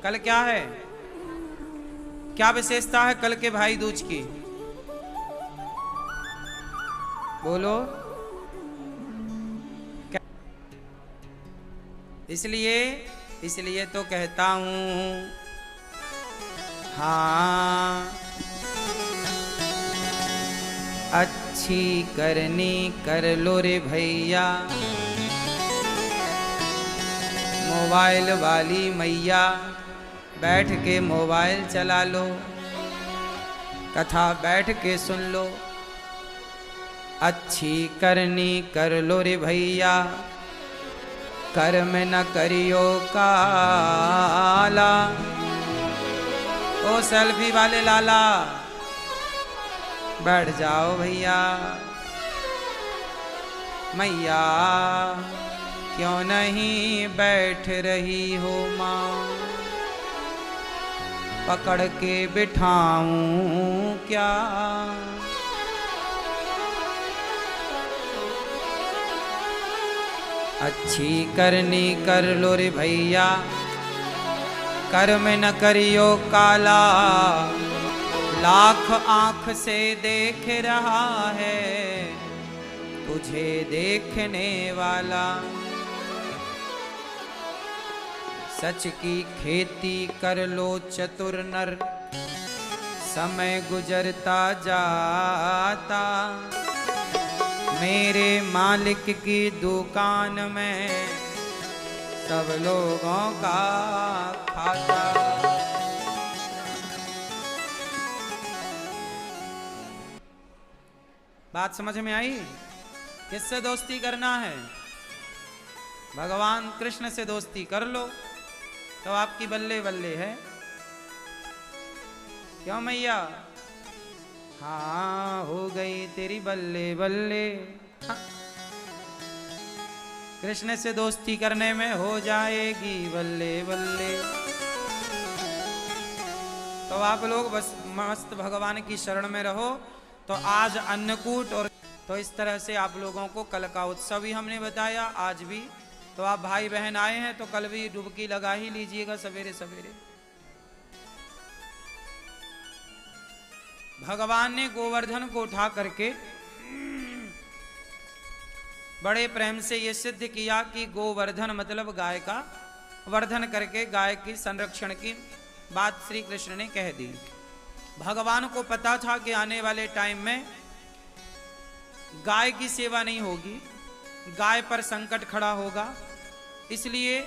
कल क्या है, क्या विशेषता है कल के भाई दूज की? बोलो। इसलिए तो कहता हूं, हाँ, अच्छी करनी कर लो रे भैया, मोबाइल वाली मैया बैठ के मोबाइल चला लो, कथा बैठ के सुन लो। अच्छी करनी कर लो रे भैया, कर्म न करियो काला। ओ सेल्फी वाले लाला, बैठ जाओ भैया। मैया क्यों नहीं बैठ रही हो माँ, पकड़ के बिठाऊं क्या? अच्छी करनी कर लो रे भैया, कर्म न करियो काला। लाख आंख से देख रहा है तुझे देखने वाला। सच की खेती कर लो चतुर नर, समय गुजरता जाता। मेरे मालिक की दुकान में सब लोगों का खाता। बात समझ में आई? किससे दोस्ती करना है? भगवान कृष्ण से दोस्ती कर लो तो आपकी बल्ले बल्ले है। क्यों मैया? हाँ, हो गई तेरी बल्ले बल्ले। हाँ। कृष्ण से दोस्ती करने में हो जाएगी बल्ले बल्ले। तो आप लोग बस मस्त भगवान की शरण में रहो। तो आज अन्नकूट, और तो इस तरह से आप लोगों को कल का उत्सव भी हमने बताया, आज भी। तो आप भाई बहन आए हैं तो कल भी डुबकी लगा ही लीजिएगा सवेरे सवेरे। भगवान ने गोवर्धन को उठा करके बड़े प्रेम से ये सिद्ध किया कि गोवर्धन मतलब गाय का वर्धन करके गाय की संरक्षण की बात श्री कृष्ण ने कह दी। भगवान को पता था कि आने वाले टाइम में गाय की सेवा नहीं होगी, गाय पर संकट खड़ा होगा। इसलिए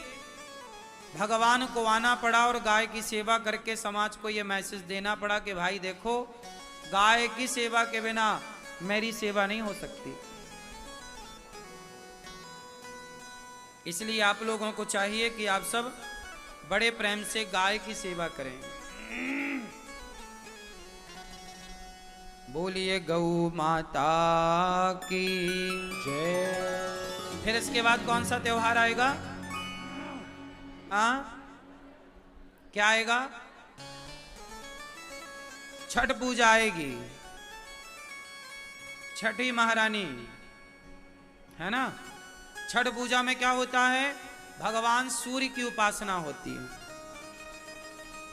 भगवान को आना पड़ा और गाय की सेवा करके समाज को यह मैसेज देना पड़ा कि भाई देखो, गाय की सेवा के बिना मेरी सेवा नहीं हो सकती। इसलिए आप लोगों को चाहिए कि आप सब बड़े प्रेम से गाय की सेवा करें। बोलिए गौ माता की जय। फिर इसके बाद कौन सा त्योहार आएगा? क्या आएगा? छठ पूजा आएगी। छठी महारानी है ना। छठ पूजा में क्या होता है? भगवान सूर्य की उपासना होती है,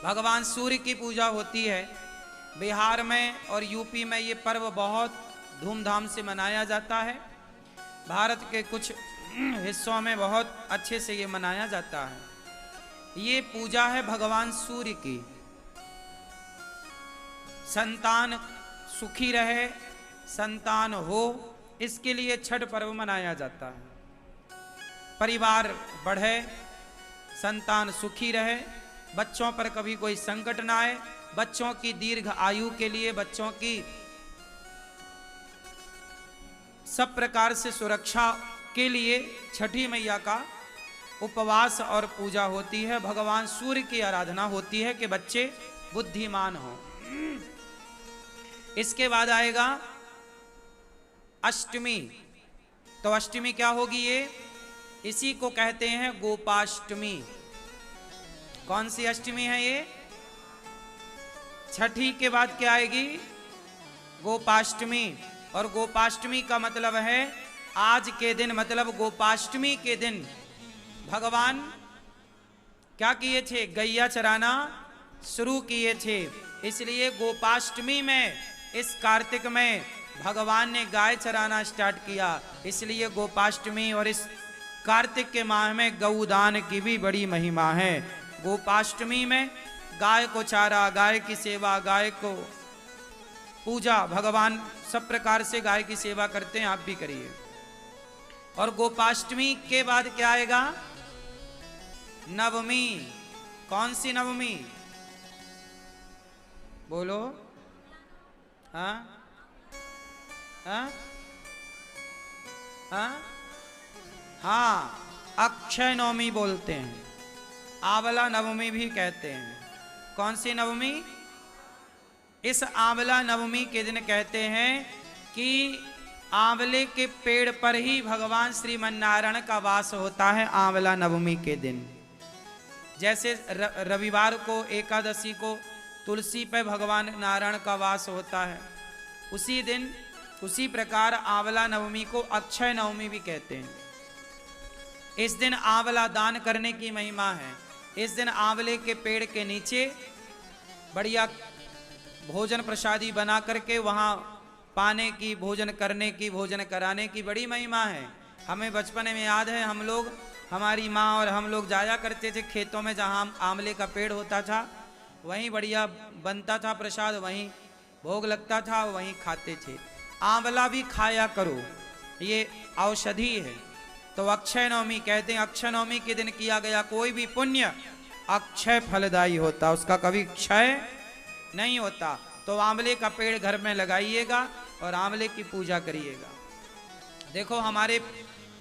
भगवान सूर्य की पूजा होती है। बिहार में और यूपी में ये पर्व बहुत धूमधाम से मनाया जाता है। भारत के कुछ हिस्सों में बहुत अच्छे से ये मनाया जाता है। ये पूजा है भगवान सूर्य की। संतान सुखी रहे, संतान हो, इसके लिए छठ पर्व मनाया जाता है। परिवार बढ़े, संतान सुखी रहे, बच्चों पर कभी कोई संकट ना आए, बच्चों की दीर्घ आयु के लिए, बच्चों की सब प्रकार से सुरक्षा के लिए छठी मैया का उपवास और पूजा होती है। भगवान सूर्य की आराधना होती है कि बच्चे बुद्धिमान हों। इसके बाद आएगा अष्टमी। तो अष्टमी क्या होगी? ये इसी को कहते हैं गोपाष्टमी। कौन सी अष्टमी है ये? छठी के बाद क्या आएगी? गोपाष्टमी। और गोपाष्टमी का मतलब है आज के दिन, मतलब गोपाष्टमी के दिन भगवान क्या किए थे? गैया चराना शुरू किए थे। इसलिए गोपाष्टमी में, इस कार्तिक में भगवान ने गाय चराना स्टार्ट किया। इसलिए गोपाष्टमी और इस कार्तिक के माह में गौदान की भी बड़ी महिमा है। गोपाष्टमी में गाय को चारा, गाय की सेवा, गाय को पूजा, भगवान सब प्रकार से गाय की सेवा करते हैं, आप भी करिए। और गोपाष्टमी के बाद क्या आएगा? नवमी। कौन सी नवमी? बोलो। हाँ हाँ हाँ हाँ, अक्षय नवमी बोलते हैं, आंवला नवमी भी कहते हैं। कौन सी नवमी? इस आंवला नवमी के दिन कहते हैं कि आंवले के पेड़ पर ही भगवान श्रीमन्नारायण का वास होता है। आंवला नवमी के दिन, जैसे रविवार को, एकादशी को तुलसी पे भगवान नारायण का वास होता है, उसी दिन, उसी प्रकार आंवला नवमी को अक्षय नवमी भी कहते हैं। इस दिन आंवला दान करने की महिमा है। इस दिन आंवले के पेड़ के नीचे बढ़िया भोजन प्रसादी बना करके वहाँ पाने की, भोजन करने की, भोजन कराने की बड़ी महिमा है। हमें बचपन में याद है, हम लोग, हमारी माँ और हम लोग जाया करते थे खेतों में, जहाँ आंवले का पेड़ होता था, वहीं बढ़िया बनता था प्रसाद, वहीं भोग लगता था, वहीं खाते थे। आंवला भी खाया करो, ये औषधि है। तो अक्षय नवमी कहते हैं, अक्षय नवमी के दिन किया गया कोई भी पुण्य अक्षय फलदायी होता, उसका कभी क्षय नहीं होता। तो आंवले का पेड़ घर में लगाइएगा और आंवले की पूजा करिएगा। देखो हमारे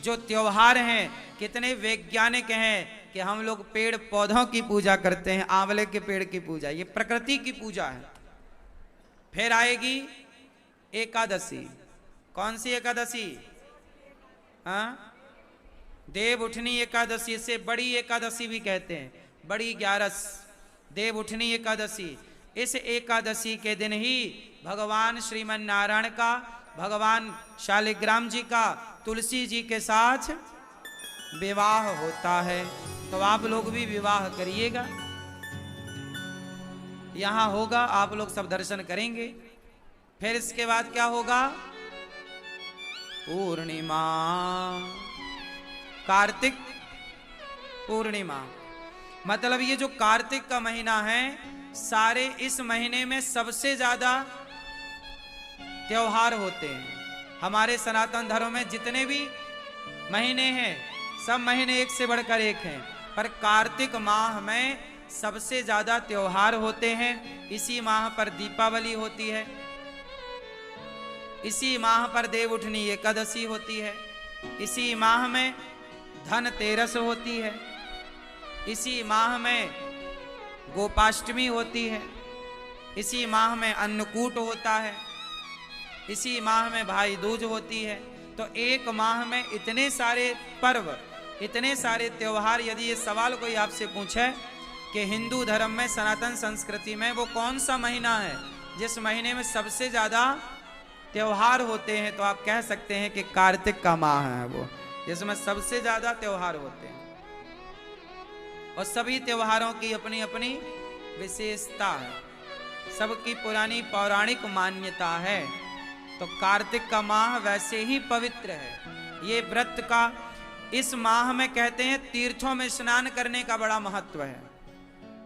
जो त्योहार हैं कितने वैज्ञानिक हैं कि हम लोग पेड़ पौधों की पूजा करते हैं, आंवले के पेड़ की पूजा, ये प्रकृति की पूजा है। फिर आएगी एकादशी। कौन सी एकादशी? हाँ, देव उठनी एकादशी, इसे बड़ी एकादशी भी कहते हैं, बड़ी 11, देव उठनी एकादशी। इस एकादशी के दिन ही भगवान श्रीमन नारायण का, भगवान शालिग्राम जी का तुलसी जी के साथ विवाह होता है। तो आप लोग भी विवाह करिएगा, यहां होगा, आप लोग सब दर्शन करेंगे। फिर इसके बाद क्या होगा? पूर्णिमा, कार्तिक पूर्णिमा। मतलब ये जो कार्तिक का महीना है, सारे इस महीने में सबसे ज्यादा त्योहार होते हैं। हमारे सनातन धर्म में जितने भी महीने हैं, सब महीने एक से बढ़कर एक हैं, पर कार्तिक माह में सबसे ज्यादा त्योहार होते हैं। इसी माह पर दीपावली होती है, इसी माह पर देव उठनी एकादशी होती है, इसी माह में धनतेरस होती है, इसी माह में गोपाष्टमी होती है, इसी माह में अन्नकूट होता है, इसी माह में भाई दूज होती है। तो एक माह में इतने सारे पर्व, इतने सारे त्योहार। यदि ये सवाल कोई आपसे पूछे कि हिंदू धर्म में, सनातन संस्कृति में वो कौन सा महीना है जिस महीने में सबसे ज्यादा त्योहार होते हैं, तो आप कह सकते हैं कि कार्तिक का माह है वो, जिसमें सबसे ज्यादा त्योहार होते हैं। और सभी त्योहारों की अपनी अपनी विशेषता है, सबकी पुरानी पौराणिक मान्यता है। तो कार्तिक का माह वैसे ही पवित्र है। ये व्रत का, इस माह में कहते हैं तीर्थों में स्नान करने का बड़ा महत्व है।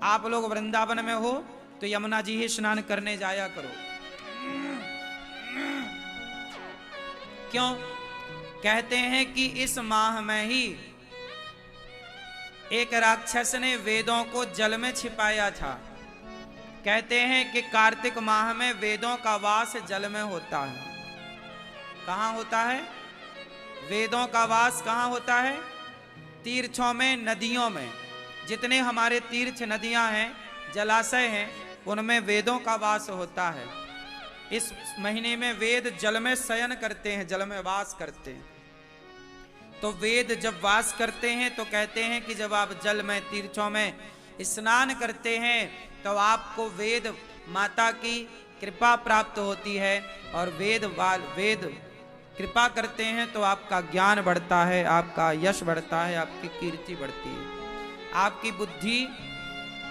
आप लोग वृंदावन में हो तो यमुना जी ही स्नान करने जाया करो। क्यों? कहते हैं कि इस माह में ही एक राक्षस ने वेदों को जल में छिपाया था। कहते हैं कि कार्तिक माह में वेदों का वास जल में होता है। कहाँ होता है? वेदों का वास कहाँ होता है? तीर्थों में, नदियों में। जितने हमारे तीर्थ नदियां हैं, जलाशय हैं, उनमें वेदों का वास होता है। इस महीने में वेद जल में शयन करते हैं, जल में वास करते हैं। तो वेद जब वास करते हैं तो कहते हैं कि जब आप जल में, तीर्थों में स्नान करते हैं तो आपको वेद माता की कृपा प्राप्त होती है, और वेद कृपा करते हैं तो आपका ज्ञान बढ़ता है, आपका यश बढ़ता है, आपकी कीर्ति बढ़ती है। आपकी बुद्धि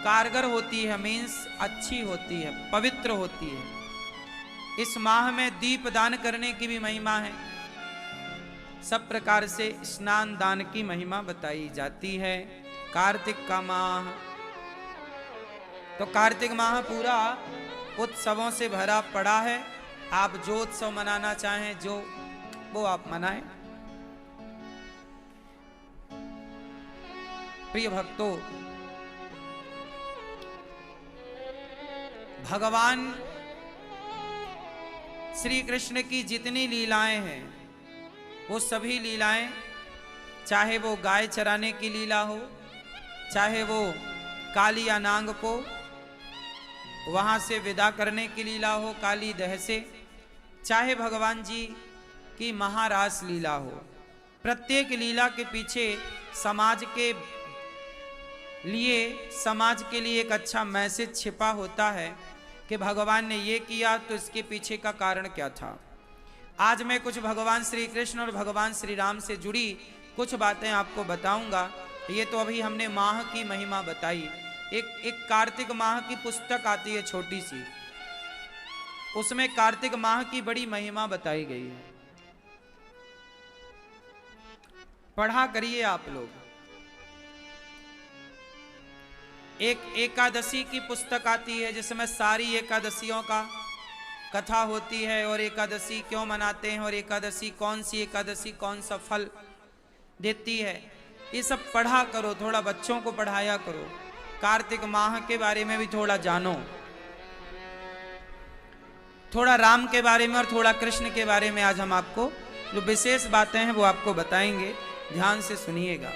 कारगर होती है, मीन्स अच्छी होती है, पवित्र होती है। इस माह में दीप दान करने की भी महिमा है। सब प्रकार से स्नान दान की महिमा बताई जाती है। कार्तिक का माह, तो कार्तिक माह पूरा उत्सवों से भरा पड़ा है। आप जो उत्सव मनाना चाहें जो वो आप मनाएं। प्रिय भक्तों, भगवान श्री कृष्ण की जितनी लीलाएं हैं वो सभी लीलाएं, चाहे वो गाय चराने की लीला हो, चाहे वो काली अनांग को वहां से विदा करने की लीला हो काली दह से, चाहे भगवान जी की महारास लीला हो, प्रत्येक लीला के पीछे समाज के लिए एक अच्छा मैसेज छिपा होता है कि भगवान ने ये किया तो इसके पीछे का कारण क्या था। आज मैं कुछ भगवान श्री कृष्ण और भगवान श्री राम से जुड़ी कुछ बातें आपको बताऊंगा। ये तो अभी हमने माह की महिमा बताई। एक कार्तिक माह की पुस्तक आती है छोटी सी, उसमें कार्तिक माह की बड़ी महिमा बताई गई है। पढ़ा करिए आप लोग। एक एकादशी की पुस्तक आती है जिसमें सारी एकादशियों का कथा होती है, और एकादशी क्यों मनाते हैं, और एकादशी कौन सी एकादशी कौन सा फल देती है। ये सब पढ़ा करो, थोड़ा बच्चों को पढ़ाया करो। कार्तिक माह के बारे में भी थोड़ा जानो, थोड़ा राम के बारे में और थोड़ा कृष्ण के बारे में आज हम आपको जो विशेष बातें हैं वो आपको बताएंगे। ध्यान से सुनिएगा।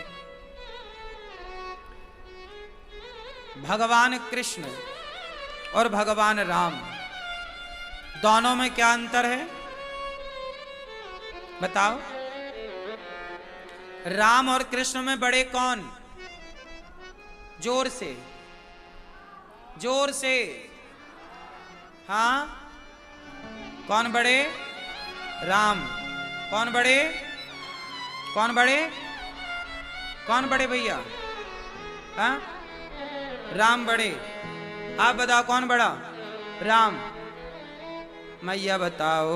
भगवान कृष्ण और भगवान राम दोनों में क्या अंतर है बताओ। राम और कृष्ण में बड़े कौन? जोर से, जोर से। हाँ, कौन बड़े? राम। कौन बड़े? कौन बड़े? कौन बड़े भैया? हाँ, राम बड़े। आप बताओ कौन बड़ा? राम। मैया बताओ,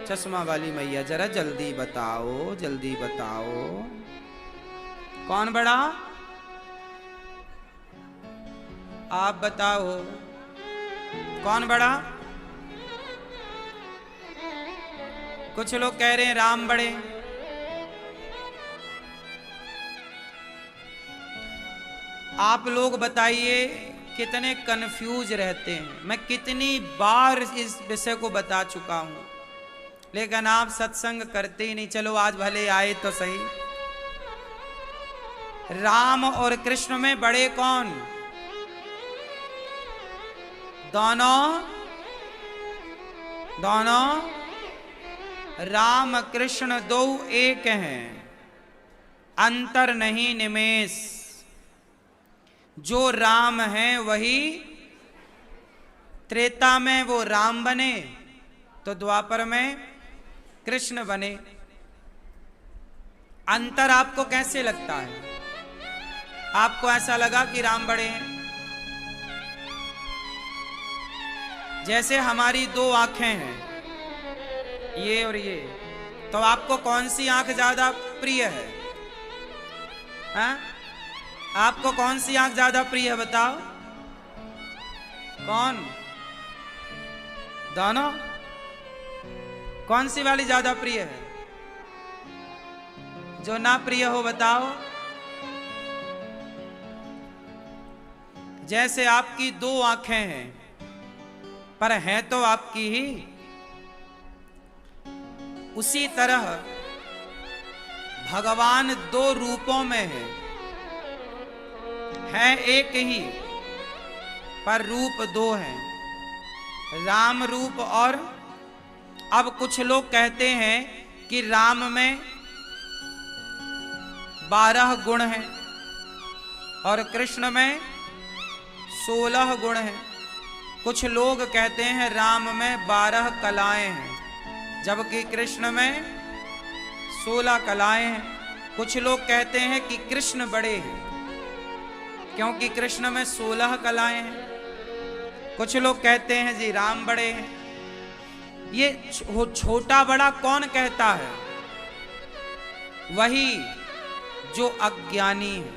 चश्मा वाली मैया जरा जल्दी बताओ, जल्दी बताओ कौन बड़ा? आप बताओ कौन बड़ा? कुछ लोग कह रहे हैं राम बड़े। आप लोग बताइए कितने कंफ्यूज रहते हैं। मैं कितनी बार इस विषय को बता चुका हूं, लेकिन आप सत्संग करते ही नहीं। चलो आज भले आए तो सही। राम और कृष्ण में बड़े कौन? दोनों राम कृष्ण दो एक हैं, अंतर नहीं निमेष। जो राम है वही त्रेता में वो राम बने तो द्वापर में कृष्ण बने। अंतर आपको कैसे लगता है? आपको ऐसा लगा कि राम बड़े हैं? जैसे हमारी दो आंखें हैं, ये और ये, तो आपको कौन सी आंख ज्यादा प्रिय है? हाँ? आपको कौन सी आंख ज्यादा प्रिय है बताओ? कौन? दोनों? कौन सी वाली ज्यादा प्रिय है? जो ना प्रिय हो बताओ। जैसे आपकी दो आंखें हैं पर हैं तो आपकी ही, उसी तरह भगवान दो रूपों में है एक ही पर रूप दो हैं, राम रूप। और अब कुछ लोग कहते हैं कि राम में 12 गुण हैं और कृष्ण में 16 गुण हैं। कुछ लोग कहते हैं राम में 12 कलाएं हैं जबकि कृष्ण में 16 कलाएं हैं। कुछ लोग कहते हैं कि कृष्ण बड़े हैं क्योंकि कृष्ण में 16 कलाएं हैं। कुछ लोग कहते हैं जी राम बड़े हैं। ये छोटा बड़ा कौन कहता है? वही जो अज्ञानी है,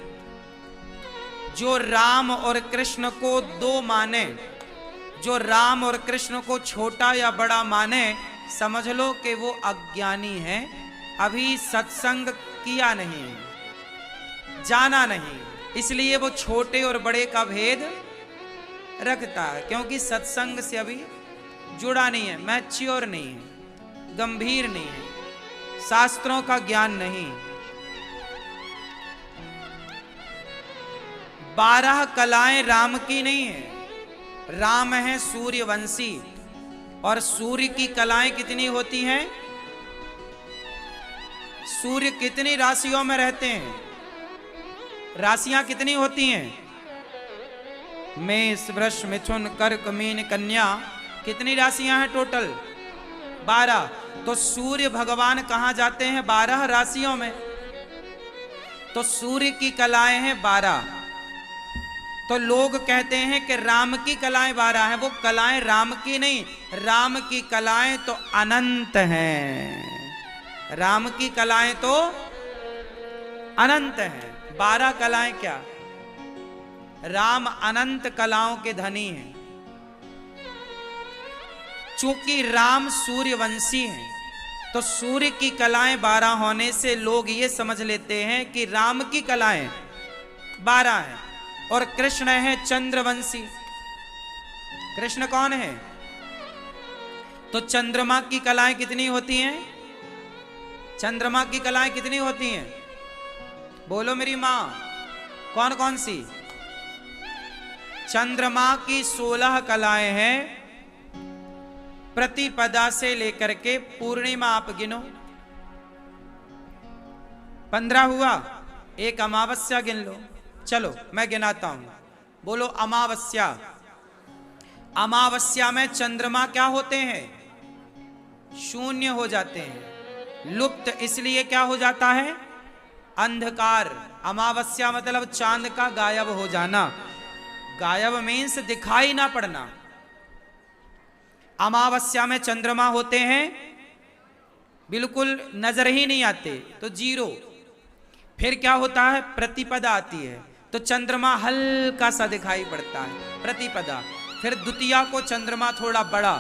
जो राम और कृष्ण को दो माने, जो राम और कृष्ण को छोटा या बड़ा माने, समझ लो कि वो अज्ञानी है। अभी सत्संग किया नहीं, जाना नहीं, इसलिए वो छोटे और बड़े का भेद रखता है, क्योंकि सत्संग से अभी जुड़ा नहीं है, मैच्योर नहीं है, गंभीर नहीं है, शास्त्रों का ज्ञान नहीं। 12 कलाएं राम की नहीं है। राम है सूर्यवंशी, और सूर्य की कलाएं कितनी होती हैं? सूर्य कितनी राशियों में रहते हैं? राशियां कितनी होती हैं? मेष, वृष, मिथुन, कर्क, मीन, कन्या, कितनी राशियां हैं टोटल? 12। तो सूर्य भगवान कहां जाते हैं? 12 राशियों में। तो सूर्य की कलाएं हैं 12। तो लोग कहते हैं कि राम की कलाएं 12 हैं। वो कलाएं राम की नहीं, राम की कलाएं तो अनंत हैं। राम की कलाएं तो अनंत हैं। 12 कलाएं क्या? राम अनंत कलाओं के धनी हैं। चूंकि राम सूर्यवंशी हैं, तो सूर्य की कलाएं 12 होने से लोग ये समझ लेते हैं कि राम की कलाएं 12 हैं। और कृष्ण है चंद्रवंशी। कृष्ण कौन है? तो चंद्रमा की कलाएं कितनी होती हैं? चंद्रमा की कलाएं कितनी होती हैं? बोलो मेरी मां, कौन कौन सी? चंद्रमा की 16 कलाएं हैं। प्रतिपदा से लेकर के पूर्णिमा आप गिनो। 15 हुआ, एक अमावस्या गिन लो। चलो मैं गिनाता हूं, बोलो अमावस्या। अमावस्या में चंद्रमा क्या होते हैं? शून्य हो जाते हैं। लुप्त इसलिए क्या हो जाता है? अंधकार। अमावस्या मतलब चांद का गायब हो जाना। गायब मीन्स दिखाई ना पड़ना। अमावस्या में चंद्रमा होते हैं, बिल्कुल नजर ही नहीं आते, तो 0। फिर क्या होता है? प्रतिपदा आती है, तो चंद्रमा हल्का सा दिखाई पड़ता है, प्रतिपदा। फिर द्वितीया को चंद्रमा थोड़ा बड़ा,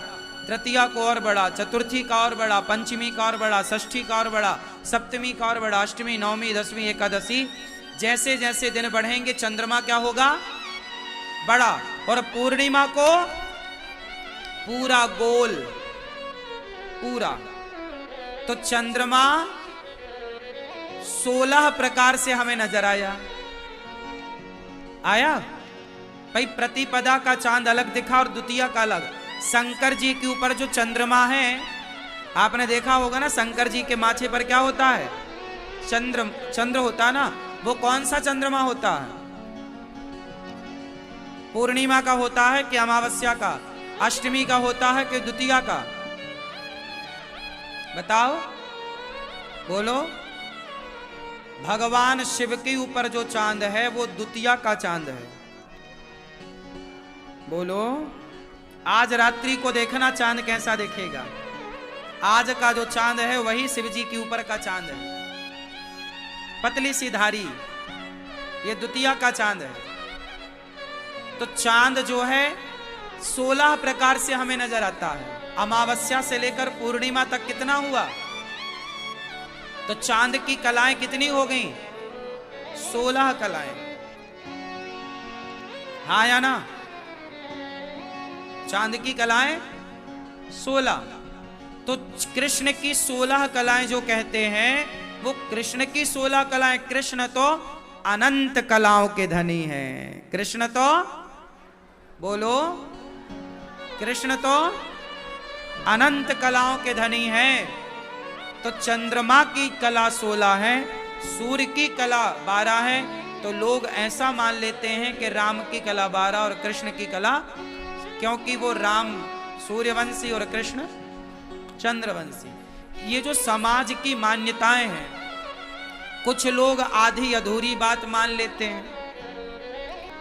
तृतीया को और बड़ा, चतुर्थी का और बड़ा, पंचमी का और बड़ा, षष्ठी का और बड़ा, सप्तमी का और बड़ा, अष्टमी, नवमी, दसवीं, एकादशी। जैसे जैसे दिन बढ़ेंगे चंद्रमा क्या होगा? बड़ा। और पूर्णिमा को पूरा गोल, पूरा। तो चंद्रमा 16 प्रकार से हमें नजर आया भाई। प्रतिपदा का चांद अलग दिखा और द्वितीया का अलग। शंकर जी के ऊपर जो चंद्रमा है, आपने देखा होगा ना, शंकर जी के माथे पर क्या होता है? चंद्र होता है ना। वो कौन सा चंद्रमा होता है? पूर्णिमा का होता है कि अमावस्या का? अष्टमी का होता है कि द्वितीया का? बताओ, बोलो। भगवान शिव के ऊपर जो चांद है वो द्वितीया का चांद है। बोलो। आज रात्रि को देखना चांद कैसा दिखेगा। आज का जो चांद है वही शिव जी के ऊपर का चांद है, पतली सी धारी, ये द्वितीया का चांद है। तो चांद जो है 16 प्रकार से हमें नजर आता है। अमावस्या से लेकर पूर्णिमा तक कितना हुआ? तो चांद की कलाएं कितनी हो गई? 16 कलाएं। हाँ या ना? चांद की कलाएं 16। तो कृष्ण की 16 कलाएं जो कहते हैं, वो कृष्ण की 16 कलाएं। कृष्ण तो अनंत कलाओं के धनी हैं। कृष्ण तो, बोलो, कृष्ण तो अनंत कलाओं के धनी हैं। तो चंद्रमा की कला 16 है, सूर्य की कला 12 है। तो लोग ऐसा मान लेते हैं कि राम की कला 12 और कृष्ण की कला, क्योंकि वो राम सूर्यवंशी और कृष्ण चंद्रवंशी। ये जो समाज की मान्यताएं हैं, कुछ लोग आधी अधूरी बात मान लेते हैं।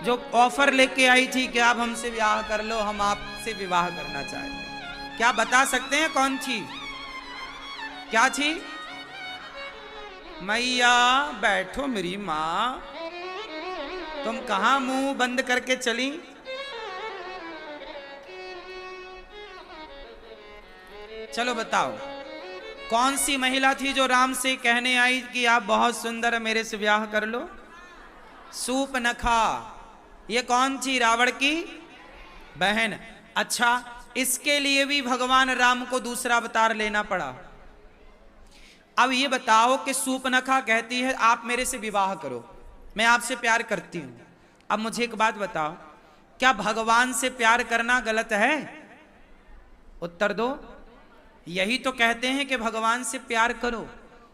जो ऑफर लेके आई थी कि आप हमसे विवाह कर लो, हम आपसे विवाह करना चाहते हैं, क्या बता सकते हैं कौन थी, क्या थी? मैया बैठो मेरी माँ, तुम कहां मुंह बंद करके चली? चलो बताओ, कौन सी महिला थी जो राम से कहने आई कि आप बहुत सुंदर, मेरे से ब्याह कर लो? सूपनखा। ये कौन थी? रावण की बहन। अच्छा, इसके लिए भी भगवान राम को दूसरा अवतार लेना पड़ा। अब ये बताओ कि सूपनखा कहती है आप मेरे से विवाह करो, मैं आपसे प्यार करती हूं। अब मुझे एक बात बताओ, क्या भगवान से प्यार करना गलत है? उत्तर दो। यही तो कहते हैं कि भगवान से प्यार करो,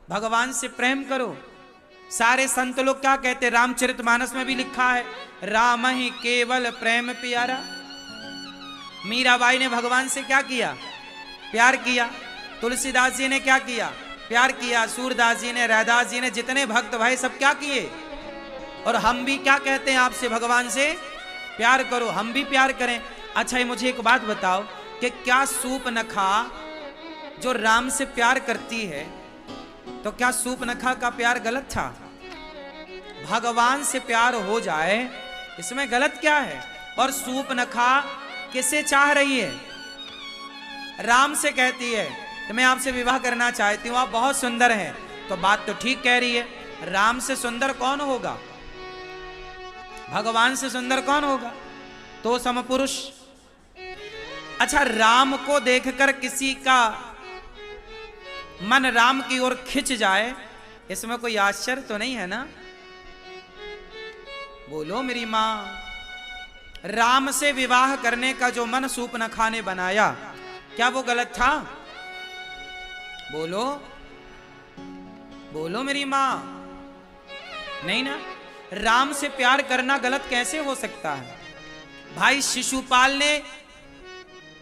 भगवान से प्रेम करो। सारे संत लोग क्या कहते हैं? रामचरितमानस में भी लिखा है, राम ही केवल प्रेम प्यारा। मीराबाई ने भगवान से क्या किया? प्यार किया। तुलसीदास जी ने क्या किया? प्यार किया। सूरदास जी ने, रैदास जी ने, जितने भक्त भाई सब क्या किए? और हम भी क्या कहते हैं आपसे? भगवान से प्यार करो, हम भी प्यार करें। अच्छा, ये मुझे एक बात बताओ कि क्या सूपनखा जो राम से प्यार करती है, तो क्या सूपनखा का प्यार गलत था? भगवान से प्यार हो जाए इसमें गलत क्या है? और सूपनखा किसे चाह रही है? राम से कहती है कि मैं आपसे विवाह करना चाहती हूं, आप बहुत सुंदर हैं। तो बात तो ठीक कह रही है, राम से सुंदर कौन होगा? भगवान से सुंदर कौन होगा? तो समपुरुष। अच्छा, राम को देखकर किसी का मन राम की ओर खिंच जाए, इसमें कोई आश्चर्य तो नहीं है ना? बोलो मेरी मां। राम से विवाह करने का जो मन सूपनखा ने बनाया, क्या वो गलत था? बोलो, बोलो मेरी मां। नहीं ना। राम से प्यार करना गलत कैसे हो सकता है? भाई शिशुपाल ने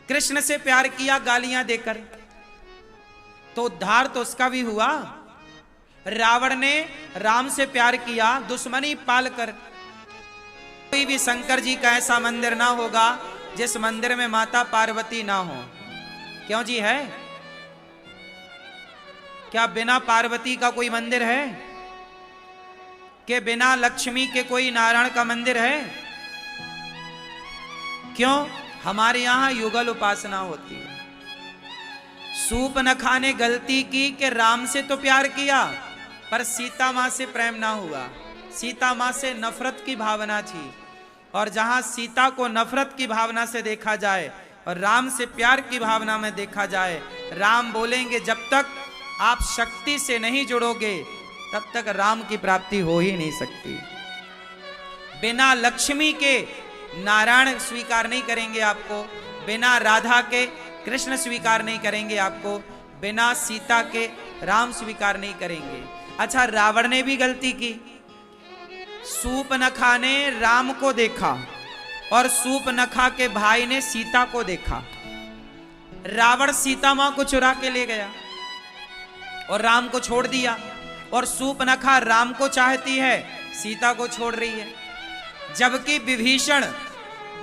कृष्ण से प्यार किया गालियां देकर, तो उद्धार तो उसका भी हुआ। रावण ने राम से प्यार किया दुश्मनी पालकर। कोई भी शंकर जी का ऐसा मंदिर ना होगा जिस मंदिर में माता पार्वती ना हो। क्यों जी है? क्या बिना पार्वती का कोई मंदिर है? कि बिना लक्ष्मी के कोई नारायण का मंदिर है? क्यों? हमारे यहां युगल उपासना होती है। सूपनखा ने गलती की कि राम से तो प्यार किया, पर सीता मां से प्रेम ना हुआ। सीता मां से नफरत की भावना थी, और जहां सीता को नफरत की भावना से देखा जाए और राम से प्यार की भावना में देखा जाए, राम बोलेंगे जब तक आप शक्ति से नहीं जुड़ोगे तब तक राम की प्राप्ति हो ही नहीं सकती। बिना लक्ष्मी के नारायण स्वीकार नहीं करेंगे आपको, बिना राधा के कृष्ण स्वीकार नहीं करेंगे आपको, बिना सीता के राम स्वीकार नहीं करेंगे। अच्छा, रावण ने भी गलती की। सूपनखा ने राम को देखा और सूपनखा के भाई ने सीता को देखा। रावण सीता मां को चुरा के ले गया और राम को छोड़ दिया, और सूपनखा राम को चाहती है, सीता को छोड़ रही है। जबकि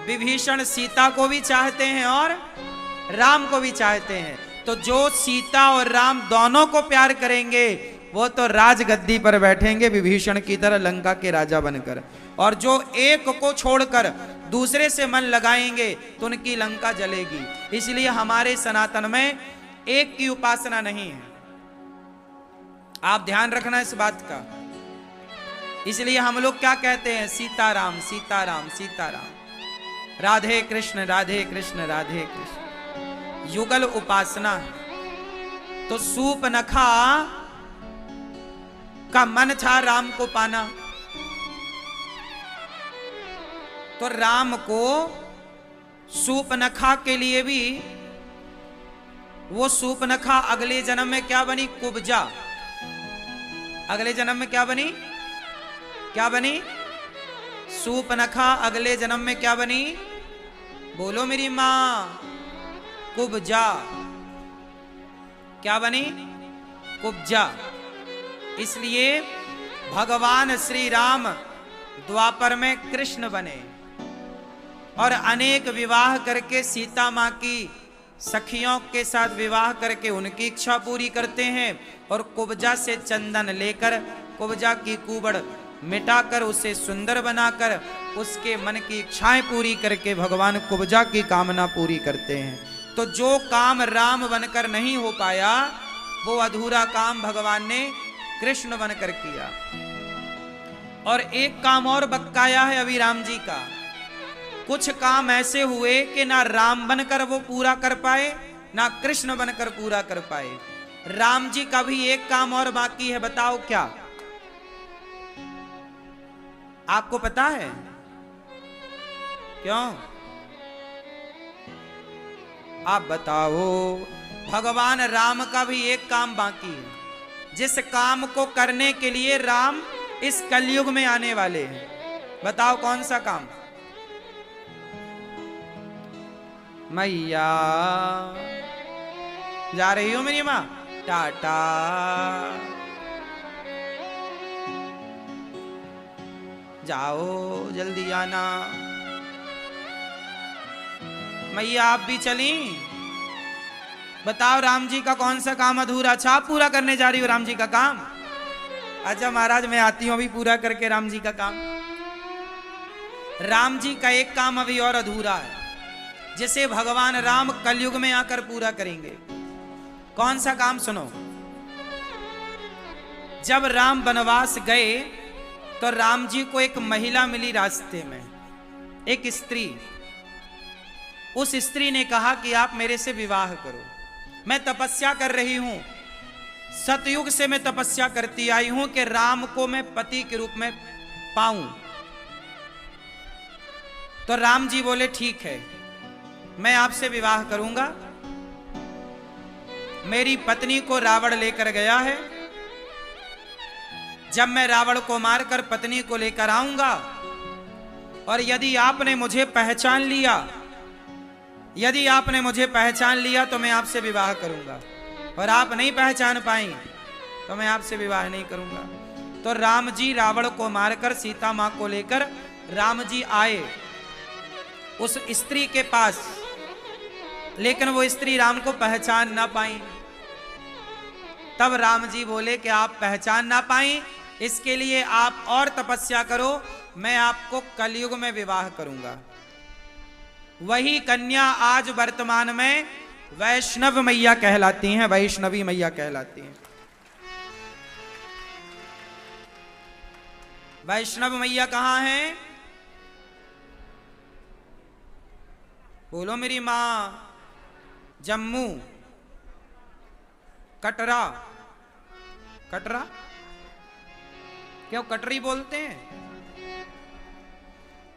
विभीषण सीता को भी चाहते हैं और राम को भी चाहते हैं। तो जो सीता और राम दोनों को प्यार करेंगे वो तो राजगद्दी पर बैठेंगे विभीषण की तरह लंका के राजा बनकर, और जो एक को छोड़कर दूसरे से मन लगाएंगे तो उनकी लंका जलेगी। इसलिए हमारे सनातन में एक की उपासना नहीं है, आप ध्यान रखना इस बात का। इसलिए हम लोग क्या कहते हैं? सीताराम सीताराम सीताराम, राधे कृष्ण राधे कृष्ण राधे कृष्ण, युगल उपासना है। तो सूपनखा का मन था राम को पाना, तो राम को सूपनखा के लिए भी वो सूपनखा अगले जन्म में क्या बनी? कुब्जा। अगले जन्म में क्या बनी? क्या बनी? सूपनखा अगले जन्म में क्या बनी? बोलो मेरी मां। कुब्जा। क्या बनी? कुब्जा। इसलिए भगवान श्री राम द्वापर में कृष्ण बने और अनेक विवाह करके सीता माँ की सखियों के साथ विवाह करके उनकी इच्छा पूरी करते हैं और कुब्जा से चंदन लेकर कुब्जा की कुबड़ मिटाकर उसे सुंदर बनाकर उसके मन की इच्छाएं पूरी करके भगवान कुब्जा की कामना पूरी करते हैं। तो जो काम राम बनकर नहीं हो पाया वो अधूरा काम भगवान ने कृष्ण बनकर किया। और एक काम और बकाया है अभी राम जी का। कुछ काम ऐसे हुए कि ना राम बनकर वो पूरा कर पाए ना कृष्ण बनकर पूरा कर पाए। राम जी का भी एक काम और बाकी है, बताओ क्या? आपको पता है क्यों? आप बताओ। भगवान राम का भी एक काम बाकी है, जिस काम को करने के लिए राम इस कलयुग में आने वाले हैं। बताओ कौन सा काम? मैया जा रही हो मेरी माँ? टाटा। जाओ जल्दी आना। मैया आप भी चली? बताओ राम जी का कौन सा काम अधूरा? अच्छा आप पूरा करने जा रही हो राम जी का काम? अच्छा महाराज मैं आती हूं अभी पूरा करके राम जी का काम। राम जी का एक काम अभी और अधूरा है, जिसे भगवान राम कलयुग में आकर पूरा करेंगे। कौन सा काम? सुनो। जब राम वनवास गए तो राम जी को एक महिला मिली रास्ते में, एक स्त्री। उस स्त्री ने कहा कि आप मेरे से विवाह करो, मैं तपस्या कर रही हूं, सतयुग से मैं तपस्या करती आई हूं कि राम को मैं पति के रूप में पाऊं। तो राम जी बोले ठीक है मैं आपसे विवाह करूंगा। मेरी पत्नी को रावण लेकर गया है, जब मैं रावण को मारकर पत्नी को लेकर आऊंगा और यदि आपने मुझे पहचान लिया, यदि आपने मुझे पहचान लिया तो मैं आपसे विवाह करूंगा, और आप नहीं पहचान पाई तो मैं आपसे विवाह नहीं करूंगा। तो राम जी रावण को मारकर सीता मां को लेकर राम जी आए उस स्त्री के पास, लेकिन वो स्त्री राम को पहचान ना पाई। तब राम जी बोले कि आप पहचान ना पाई, इसके लिए आप और तपस्या करो, मैं आपको कलयुग में विवाह करूंगा। वही कन्या आज वर्तमान में वैष्णव मैया कहलाती हैं, वैष्णवी मैया कहलाती हैं। वैष्णव मैया कहां हैं? बोलो मेरी मां। जम्मू, कटरा। कटरा क्यों कटरी बोलते हैं?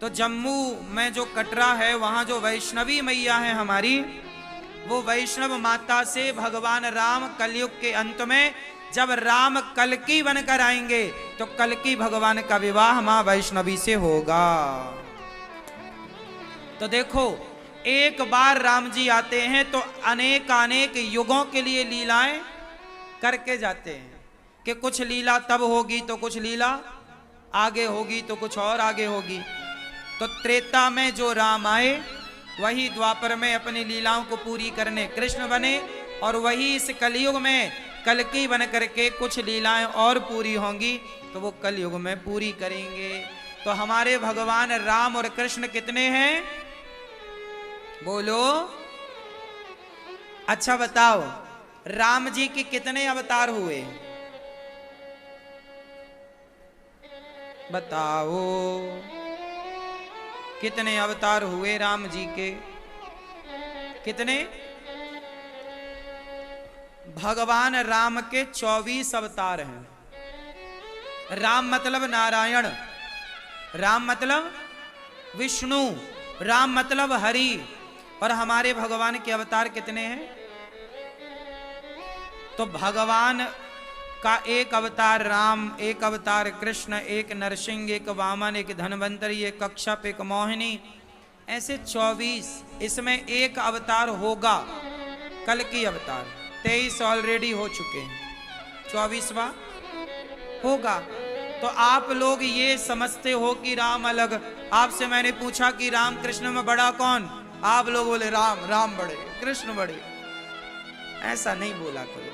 तो जम्मू में जो कटरा है वहां जो वैष्णवी मैया है हमारी, वो वैष्णव माता से भगवान राम कलयुग के अंत में जब राम कल्कि बनकर आएंगे तो कल्कि भगवान का विवाह मां वैष्णवी से होगा। तो देखो एक बार राम जी आते हैं तो अनेक अनेक युगों के लिए लीलाएं करके जाते हैं कि कुछ लीला तब होगी तो कुछ लीला आगे होगी तो कुछ और आगे होगी। तो त्रेता में जो राम आए वही द्वापर में अपनी लीलाओं को पूरी करने कृष्ण बने, और वही इस कलयुग में कल्कि बन करके कुछ लीलाएं और पूरी होंगी तो वो कलयुग में पूरी करेंगे। तो हमारे भगवान राम और कृष्ण कितने हैं? बोलो। अच्छा बताओ राम जी के कितने अवतार हुए? बताओ कितने अवतार हुए राम जी के? कितने? भगवान राम के 24 अवतार हैं। राम मतलब नारायण, राम मतलब विष्णु, राम मतलब हरि। और हमारे भगवान के अवतार कितने हैं? तो भगवान का एक अवतार राम, एक अवतार कृष्ण, एक नरसिंह, एक वामन, एक धन्वंतरी, एक कच्छप, एक मोहिनी, ऐसे 24। इसमें एक अवतार होगा कल्कि अवतार। 23 ऑलरेडी हो चुके हैं, 24वां होगा। तो आप लोग ये समझते हो कि राम अलग। आपसे मैंने पूछा कि राम कृष्ण में बड़ा कौन, आप लोग बोले राम, राम बड़े कृष्ण बड़े। ऐसा नहीं बोला करो।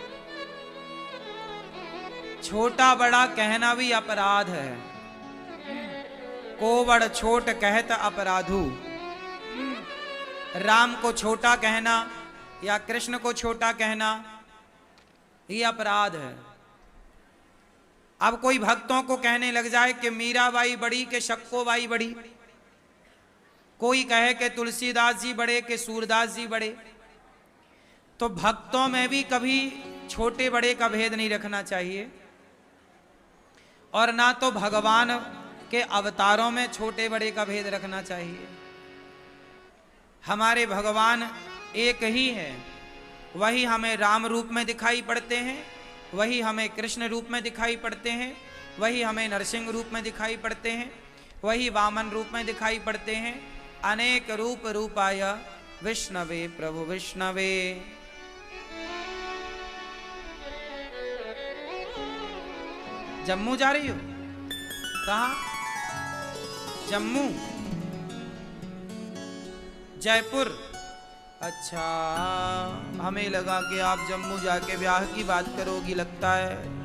छोटा बड़ा कहना भी अपराध है। को बड़ छोट कहत अपराधु। राम को छोटा कहना या कृष्ण को छोटा कहना ये अपराध है। अब कोई भक्तों को कहने लग जाए कि मीराबाई बड़ी के शक्को बाई बड़ी, कोई कहे कि तुलसीदास जी बड़े के सूरदास जी बड़े, तो भक्तों में भी कभी छोटे बड़े का भेद नहीं रखना चाहिए, और ना तो भगवान के अवतारों में छोटे बड़े का भेद रखना चाहिए। हमारे भगवान एक ही है, वही हमें राम रूप में दिखाई पड़ते हैं, वही हमें कृष्ण रूप में दिखाई पड़ते हैं, वही हमें नरसिंह रूप में दिखाई पड़ते हैं, वही वामन रूप में दिखाई पड़ते हैं। अनेक रूप रूपाय विष्णवे प्रभु विष्णवे। जम्मू जा रही हो? कहाँ? जम्मू, जयपुर। अच्छा, हमें लगा कि आप जम्मू जाके ब्याह की बात करोगी, लगता है